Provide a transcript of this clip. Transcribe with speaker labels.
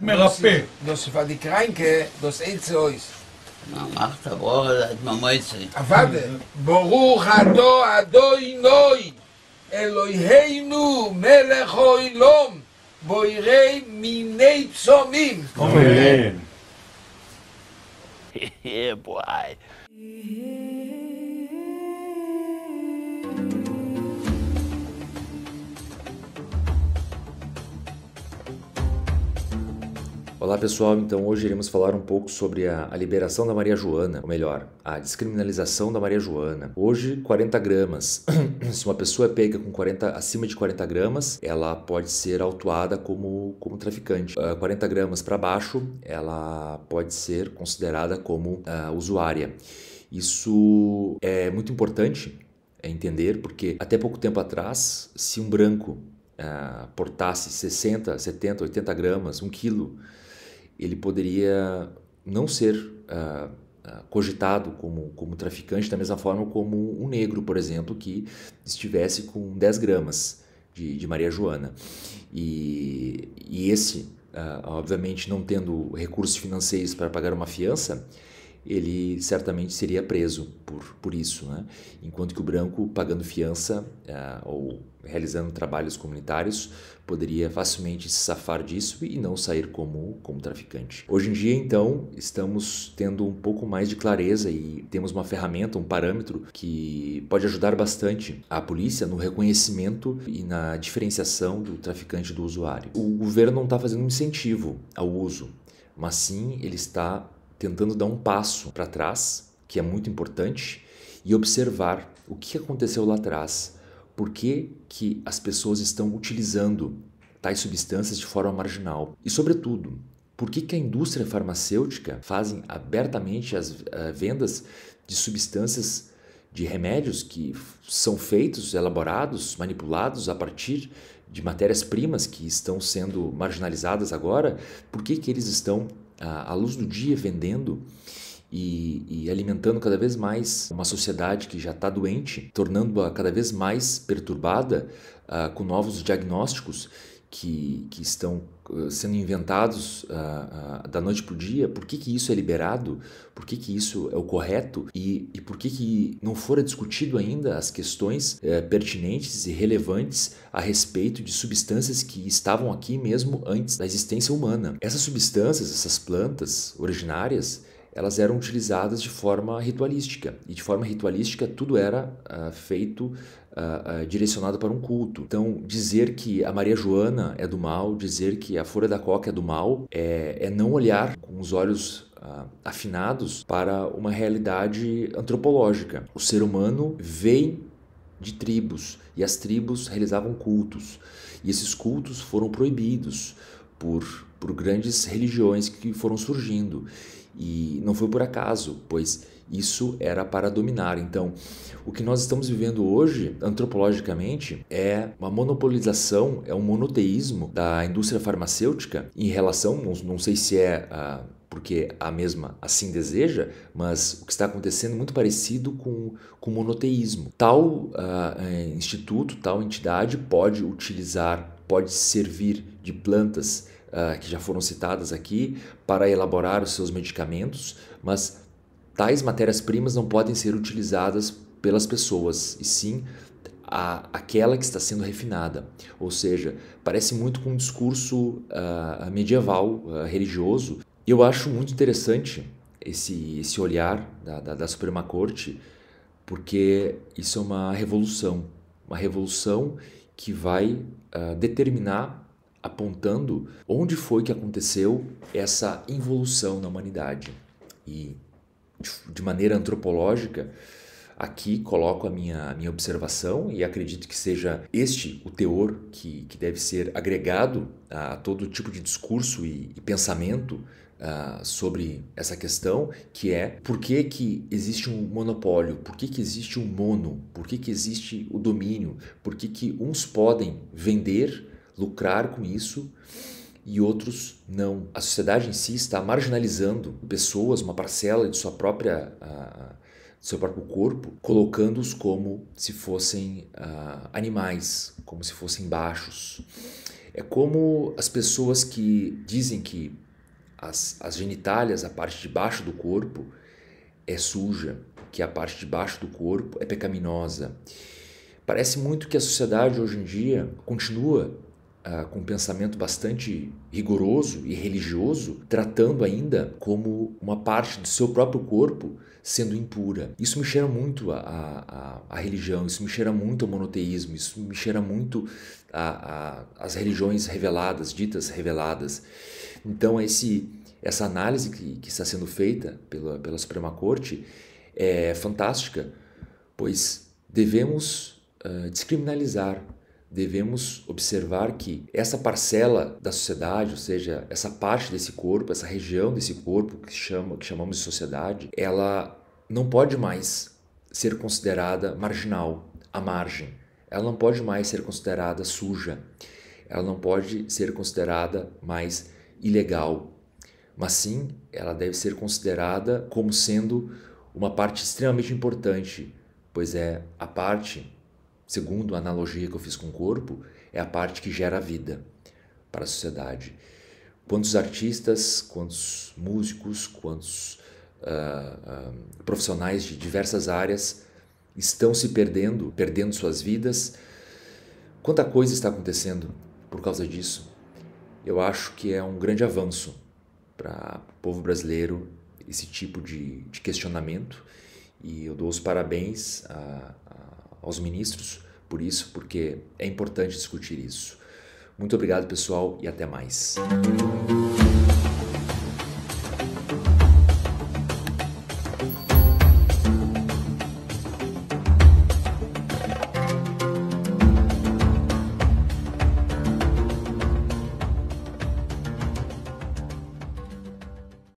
Speaker 1: מרפא.
Speaker 2: Das war die Kranke, das Eizeus.
Speaker 3: macht der Woche seit man Mäuze.
Speaker 2: Avade, Boruch Adoi Noi, Eloheinu Melech Oilom, Boirei Minei Tzomim.
Speaker 1: אמן.
Speaker 3: Yeah, boy.
Speaker 4: Olá pessoal, então hoje iremos falar um pouco sobre a liberação da Maria Joana, ou melhor, a descriminalização da Maria Joana. Hoje, 40 gramas. Se uma pessoa é pega com acima de 40 gramas, ela pode ser autuada como traficante. 40 gramas para baixo, ela pode ser considerada como usuária. Isso é muito importante entender, porque até pouco tempo atrás, se um branco portasse 60, 70, 80 gramas, 1 quilo, ele poderia não ser cogitado como traficante da mesma forma como um negro, por exemplo, que estivesse com 10 gramas de Maria Joana. E esse, obviamente, não tendo recursos financeiros para pagar uma fiança, ele certamente seria preso por isso, né? Enquanto que o branco, pagando fiança ou realizando trabalhos comunitários, poderia facilmente se safar disso e não sair como traficante. Hoje em dia, então, estamos tendo um pouco mais de clareza e temos uma ferramenta, um parâmetro que pode ajudar bastante a polícia no reconhecimento e na diferenciação do traficante do usuário. O governo não está fazendo um incentivo ao uso, mas sim ele está tentando dar um passo para trás, que é muito importante, e observar o que aconteceu lá atrás. Por que as pessoas estão utilizando tais substâncias de forma marginal? E, sobretudo, por que a indústria farmacêutica faz abertamente as vendas de substâncias, de remédios que são feitos, elaborados, manipulados a partir de matérias-primas que estão sendo marginalizadas agora? Por que eles estão à luz do dia vendendo e alimentando cada vez mais uma sociedade que já está doente, tornando-a cada vez mais perturbada com novos diagnósticos que estão sendo inventados da noite para o dia? Por que isso é liberado? Por que isso é o correto? E por que não fora discutido ainda as questões pertinentes e relevantes a respeito de substâncias que estavam aqui mesmo antes da existência humana? Essas substâncias, essas plantas originárias, elas eram utilizadas de forma ritualística. E de forma ritualística tudo era feito direcionado para um culto. Então, dizer que a Maria Joana é do mal, dizer que a folha da coca é do mal, é não olhar com os olhos afinados para uma realidade antropológica. O ser humano vem de tribos e as tribos realizavam cultos. E esses cultos foram proibidos por grandes religiões que foram surgindo. E não foi por acaso, pois isso era para dominar. Então, o que nós estamos vivendo hoje, antropologicamente, é uma monopolização, é um monoteísmo da indústria farmacêutica em relação, não sei se é porque a mesma assim deseja, mas o que está acontecendo é muito parecido com o monoteísmo. Tal instituto, tal entidade pode servir de plantas que já foram citadas aqui, para elaborar os seus medicamentos, mas tais matérias-primas não podem ser utilizadas pelas pessoas, e sim aquela que está sendo refinada. Ou seja, parece muito com um discurso medieval, religioso. E eu acho muito interessante esse olhar da Suprema Corte, porque isso é uma revolução que vai determinar, apontando onde foi que aconteceu essa involução na humanidade. E, de maneira antropológica, aqui coloco a minha observação e acredito que seja este o teor que deve ser agregado a todo tipo de discurso e pensamento sobre essa questão, que é por que existe um monopólio, por que existe um mono, por que existe o domínio, por que uns podem vender, lucrar com isso e outros não. A sociedade em si está marginalizando pessoas, uma parcela de seu próprio corpo, colocando-os como se fossem animais, como se fossem baixos. É como as pessoas que dizem que as genitálias, a parte de baixo do corpo, é suja, que a parte de baixo do corpo é pecaminosa. Parece muito que a sociedade hoje em dia continua com um pensamento bastante rigoroso e religioso, tratando ainda como uma parte do seu próprio corpo sendo impura. Isso me cheira muito a religião, isso me cheira muito ao monoteísmo, isso me cheira muito as religiões reveladas, ditas reveladas. Então essa análise que está sendo feita pela Suprema Corte é fantástica, pois devemos descriminalizar, devemos observar que essa parcela da sociedade, ou seja, essa parte desse corpo, essa região desse corpo que chamamos de sociedade, ela não pode mais ser considerada marginal, à margem. Ela não pode mais ser considerada suja. Ela não pode ser considerada mais ilegal. Mas sim, ela deve ser considerada como sendo uma parte extremamente importante, pois é a parte, segundo a analogia que eu fiz com o corpo, é a parte que gera a vida para a sociedade. Quantos artistas, quantos músicos, quantos profissionais de diversas áreas estão se perdendo suas vidas. Quanta coisa está acontecendo por causa disso. Eu acho que é um grande avanço para o povo brasileiro esse tipo de questionamento, e eu dou os parabéns aos ministros por isso, porque é importante discutir isso. Muito obrigado, pessoal, e até mais.